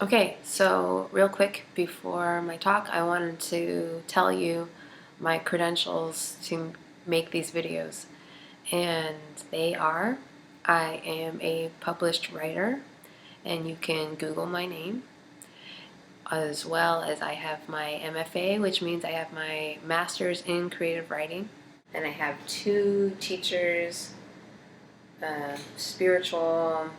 Okay, so real quick before my talk, I wanted to tell you my credentials to make these videos. And they are, I am a published writer, and you can Google my name, as well as I have my MFA, which means I have my Master's in Creative Writing. And I have two teachers, spiritual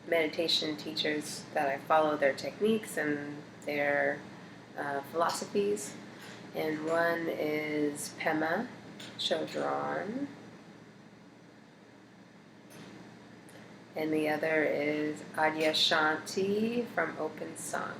meditation teachers that I follow their techniques and their philosophies. And one is Pema Chodron, and the other is Adyashanti from Open Sangha.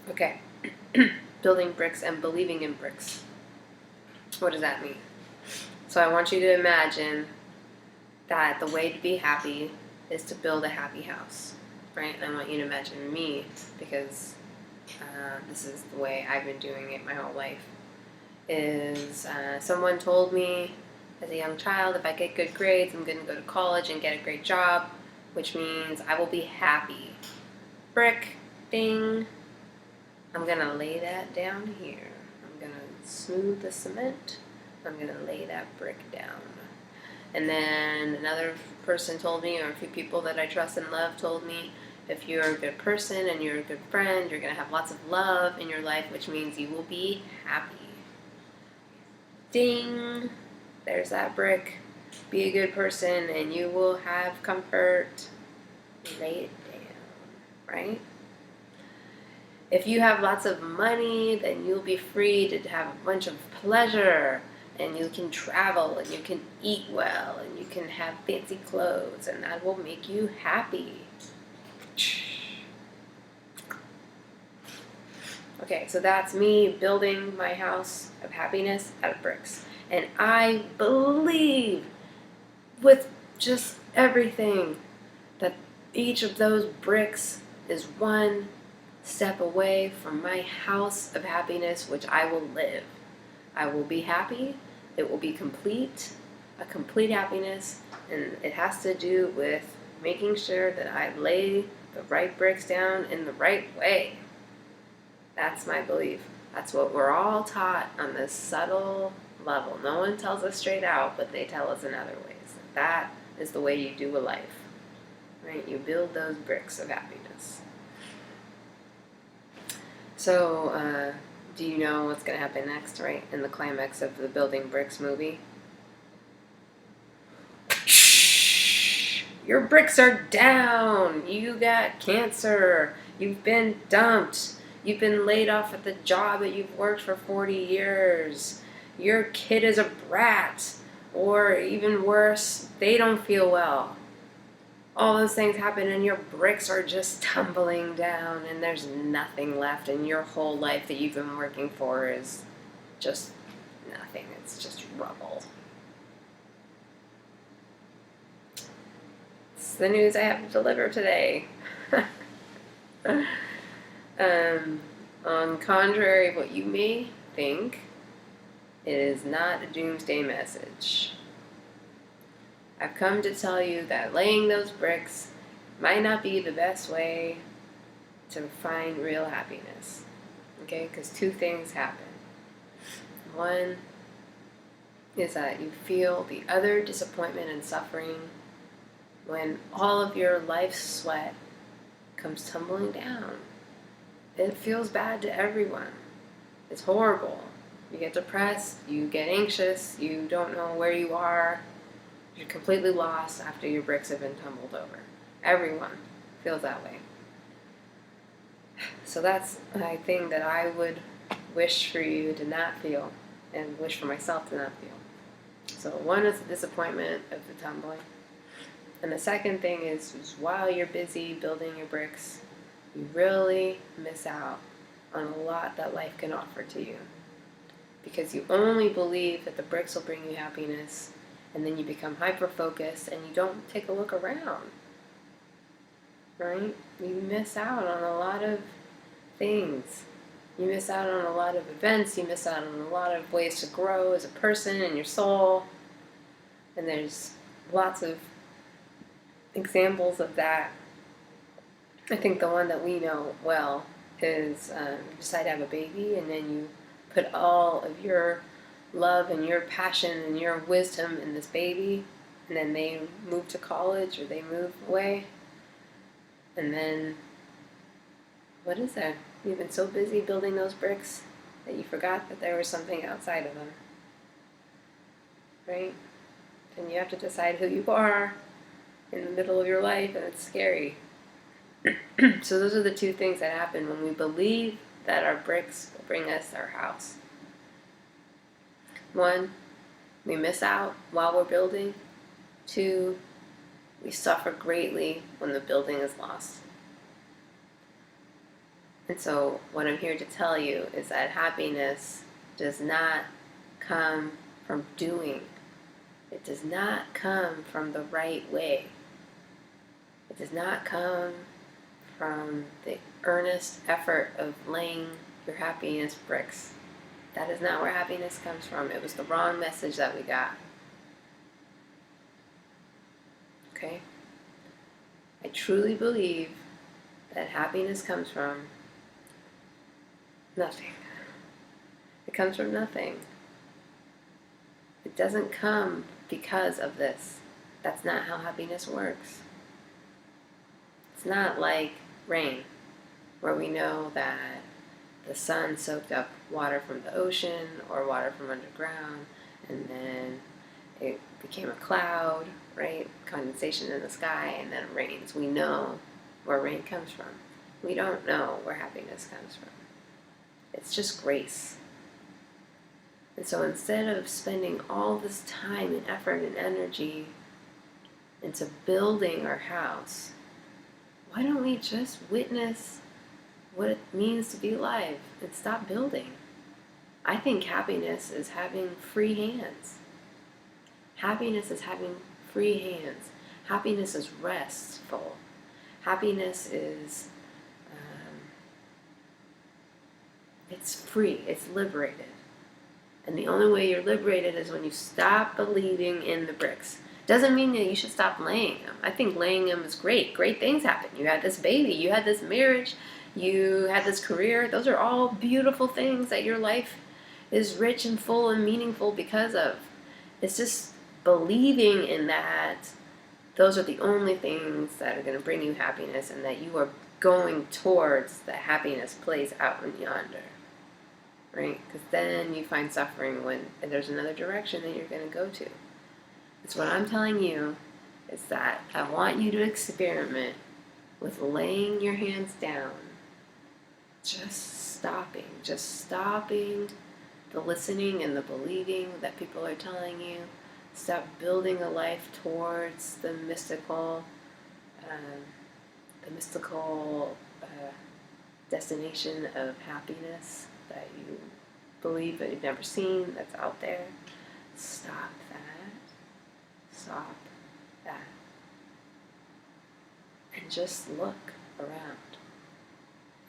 Okay. Building bricks and believing in bricks. What does that mean? So I want you to imagine that the way to be happy is to build a happy house, right? And I want you to imagine me, because this is the way I've been doing it my whole life. Someone told me as a young child, if I get good grades, I'm going to go to college and get a great job, which means I will be happy. Brick, ding. I'm going to lay that down here. I'm going to smooth the cement. I'm going to lay that brick down. And then another person told me, or a few people that I trust and love told me, if you're a good person and you're a good friend, you're going to have lots of love in your life, which means you will be happy. Ding! There's that brick. Be a good person and you will have comfort. Lay it down, right? If you have lots of money, then you'll be free to have a bunch of pleasure, and you can travel and you can eat well and you can have fancy clothes, and that will make you happy. Okay, so that's me building my house of happiness out of bricks. And I believe with just everything that each of those bricks is one step away from my house of happiness, which I will live. I will be happy. It will be complete, a complete happiness, and it has to do with making sure that I lay the right bricks down in the right way. That's my belief. That's what we're all taught on this subtle level. No one tells us straight out, but they tell us in other ways. That is the way you do a life, right? You build those bricks of happiness. So, do you know what's going to happen next, right? In the climax of the Building Bricks movie? Your bricks are down! You got cancer! You've been dumped! You've been laid off at the job that you've worked for 40 years! Your kid is a brat! Or even worse, they don't feel well. All those things happen and your bricks are just tumbling down and there's nothing left, and your whole life that you've been working for is just nothing. It's just rubble. It's the news I have to deliver today. On contrary of what you may think, it is not a doomsday message. I've come to tell you that laying those bricks might not be the best way to find real happiness. Okay? Because two things happen. One is that you feel the utter disappointment and suffering when all of your life's sweat comes tumbling down. It feels bad to everyone. It's horrible. You get depressed, you get anxious, you don't know where you are. You're completely lost after your bricks have been tumbled over. Everyone feels that way. So that's a thing that I would wish for you to not feel, and wish for myself to not feel. So one is the disappointment of the tumbling. And the second thing is while you're busy building your bricks, you really miss out on a lot that life can offer to you. Because you only believe that the bricks will bring you happiness, and then you become hyper-focused and you don't take a look around, right? You miss out on a lot of things You miss out on a lot of events, you miss out on a lot of ways to grow as a person and your soul. And there's lots of examples of that. I think the one that we know well is you decide to have a baby, and then you put all of your love and your passion and your wisdom in this baby, and then they move to college or they move away. And then, what is there? You've been so busy building those bricks that you forgot that there was something outside of them. Right? And you have to decide who you are in the middle of your life, and it's scary. So those are the two things that happen when we believe that our bricks will bring us our house. One, we miss out while we're building. Two, we suffer greatly when the building is lost. And so what I'm here to tell you is that happiness does not come from doing. It does not come from the right way. It does not come from the earnest effort of laying your happiness bricks. That is not where happiness comes from. It was the wrong message that we got. Okay? I truly believe that happiness comes from nothing. It comes from nothing. It doesn't come because of this. That's not how happiness works. It's not like rain, where we know that the sun soaked up water from the ocean or water from underground, and then it became a cloud, right? Condensation in the sky, and then it rains. We know where rain comes from. We don't know where happiness comes from. It's just grace. And so instead of spending all this time and effort and energy into building our house, why don't we just witness what it means to be alive and stop building? I think happiness is having free hands. Happiness is having free hands. Happiness is restful. Happiness is, it's free, it's liberated. And the only way you're liberated is when you stop believing in the bricks. Doesn't mean that you should stop laying them. I think laying them is great. Great things happen. You had this baby, you had this marriage, you had this career. Those are all beautiful things that your life is rich and full and meaningful because of. It's just believing in that those are the only things that are going to bring you happiness, and that you are going towards the happiness place out in yonder. Right? Because then you find suffering when there's another direction that you're going to go to. It's what I'm telling you is that I want you to experiment with laying your hands down, just stopping the listening and the believing that people are telling you. Stop building a life towards the mystical destination of happiness that you believe that you've never seen, that's out there. Stop that, and just look around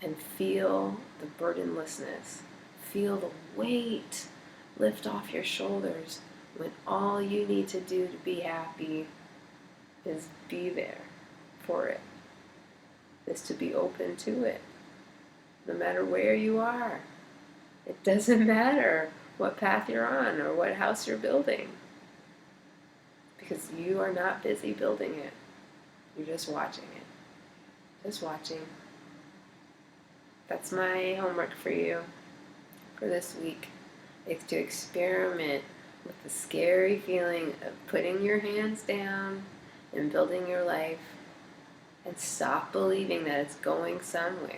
and feel the burdenlessness. Feel the weight lift off your shoulders when all you need to do to be happy is be there for it, is to be open to it, no matter where you are. It doesn't matter what path you're on or what house you're building, because you are not busy building it. You're just watching it. Just watching. That's my homework for you for this week. It's to experiment with the scary feeling of putting your hands down and building your life, and stop believing that it's going somewhere,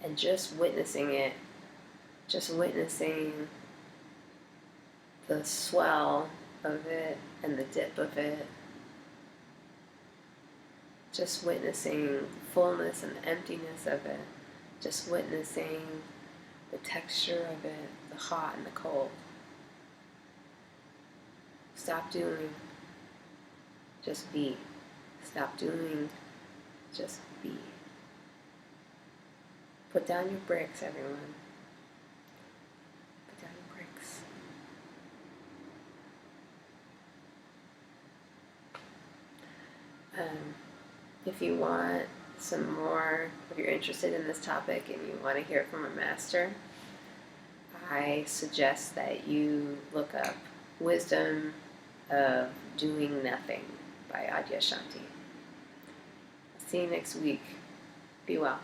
and just witnessing it. Just witnessing the swell of it and the dip of it. Just witnessing the fullness and the emptiness of it. Just witnessing the texture of it, the hot and the cold. Stop doing. Just be. Stop doing. Just be. Put down your bricks, everyone. Put down your bricks. If you want some more, if you're interested in this topic and you want to hear it from a master, I suggest that you look up Wisdom of Doing Nothing by Adyashanti. See you next week. Be well.